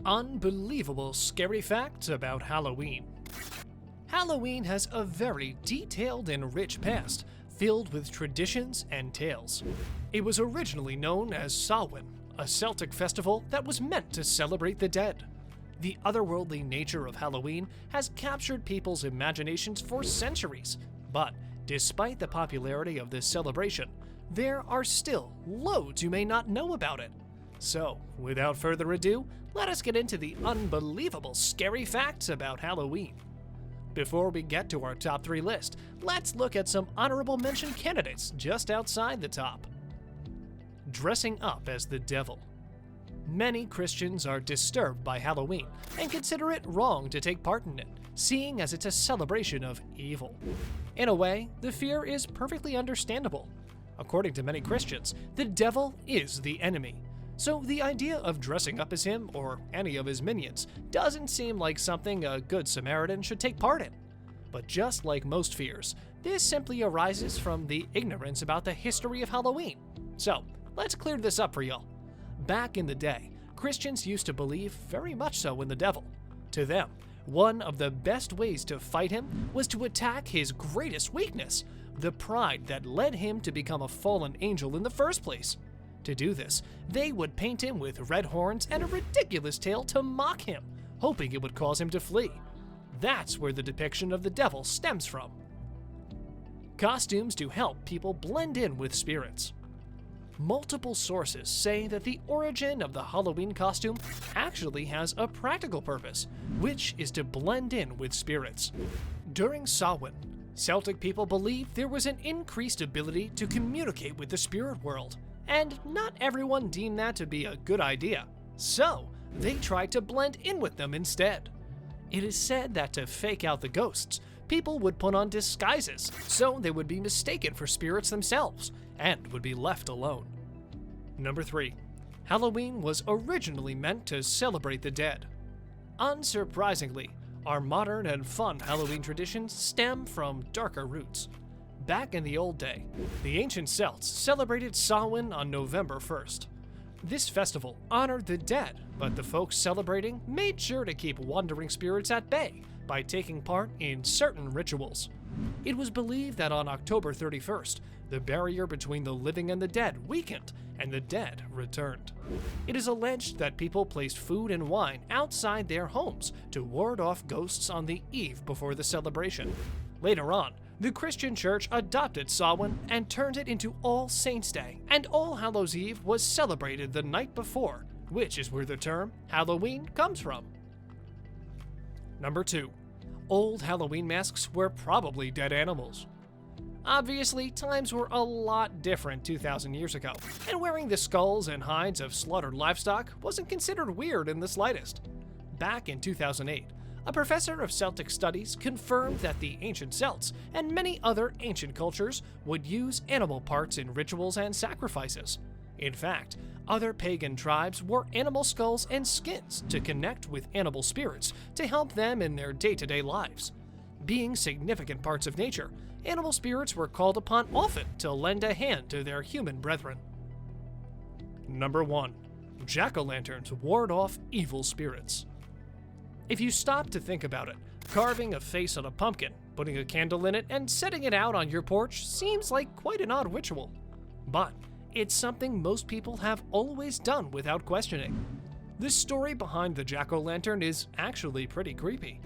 Unbelievable scary facts about Halloween. Halloween has a very detailed and rich past, filled with traditions and tales. It was originally known as Samhain, a Celtic festival that was meant to celebrate the dead. The otherworldly nature of Halloween has captured people's imaginations for centuries, but despite the popularity of this celebration, there are still loads you may not know about it. So, without further ado, let us get into the unbelievable scary facts about Halloween. Before we get to our top 3 list, let's look at some honorable mention candidates just outside the top. Dressing up as the devil. Many Christians are disturbed by Halloween and consider it wrong to take part in it, seeing as it's a celebration of evil. In a way, the fear is perfectly understandable. According to many Christians, the devil is the enemy. So the idea of dressing up as him or any of his minions doesn't seem like something a Good Samaritan should take part in. But just like most fears, this simply arises from the ignorance about the history of Halloween. So let's clear this up for y'all. Back in the day, Christians used to believe very much so in the devil. To them, one of the best ways to fight him was to attack his greatest weakness, the pride that led him to become a fallen angel in the first place. To do this, they would paint him with red horns and a ridiculous tail to mock him, hoping it would cause him to flee. That's where the depiction of the devil stems from. Costumes to help people blend in with spirits. Multiple sources say that the origin of the Halloween costume actually has a practical purpose, which is to blend in with spirits. During Samhain, Celtic people believed there was an increased ability to communicate with the spirit world, and not everyone deemed that to be a good idea, so they tried to blend in with them instead. It is said that to fake out the ghosts, people would put on disguises so they would be mistaken for spirits themselves and would be left alone. Number 3. Halloween was originally meant to celebrate the dead. Unsurprisingly, our modern and fun Halloween traditions stem from darker roots. Back in the old day, the ancient Celts celebrated Samhain on November 1st. This festival honored the dead, but the folks celebrating made sure to keep wandering spirits at bay by taking part in certain rituals. It was believed that on October 31st, the barrier between the living and the dead weakened, and the dead returned. It is alleged that people placed food and wine outside their homes to ward off ghosts on the eve before the celebration. Later on, the Christian Church adopted Samhain and turned it into All Saints' Day, and All Hallows' Eve was celebrated the night before, which is where the term Halloween comes from. Number 2. Old Halloween masks were probably dead animals. Obviously, times were a lot different 2,000 years ago, and wearing the skulls and hides of slaughtered livestock wasn't considered weird in the slightest. Back in 2008, a professor of Celtic studies confirmed that the ancient Celts and many other ancient cultures would use animal parts in rituals and sacrifices. In fact, other pagan tribes wore animal skulls and skins to connect with animal spirits to help them in their day-to-day lives. Being significant parts of nature, animal spirits were called upon often to lend a hand to their human brethren. Number 1. Jack-o'-lanterns ward off evil spirits. If you stop to think about it, carving a face on a pumpkin, putting a candle in it, and setting it out on your porch seems like quite an odd ritual. But it's something most people have always done without questioning. The story behind the jack-o'-lantern is actually pretty creepy.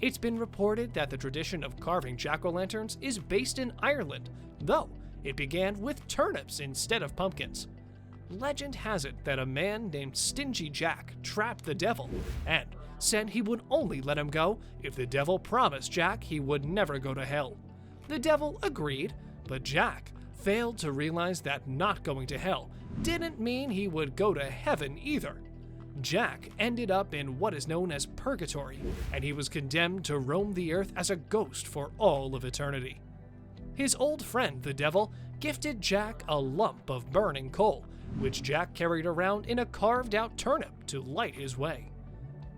It's been reported that the tradition of carving jack-o'-lanterns is based in Ireland, though it began with turnips instead of pumpkins. Legend has it that a man named Stingy Jack trapped the devil and said he would only let him go if the devil promised Jack he would never go to hell. The devil agreed, but Jack failed to realize that not going to hell didn't mean he would go to heaven either. Jack ended up in what is known as purgatory, and he was condemned to roam the earth as a ghost for all of eternity. His old friend, the devil, gifted Jack a lump of burning coal, which Jack carried around in a carved-out turnip to light his way.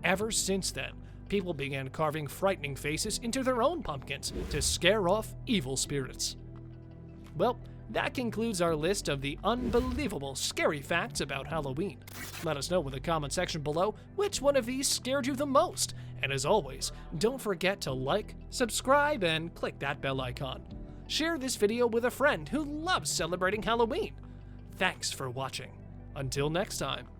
Ever since then, people began carving frightening faces into their own pumpkins to scare off evil spirits. Well, That concludes our list of the unbelievable scary facts about Halloween. Let us know in the comment section below which one of these scared you the most. And as always, don't forget to like, subscribe, and click that bell icon. Share this video with a friend who loves celebrating Halloween. Thanks for watching. Until next time.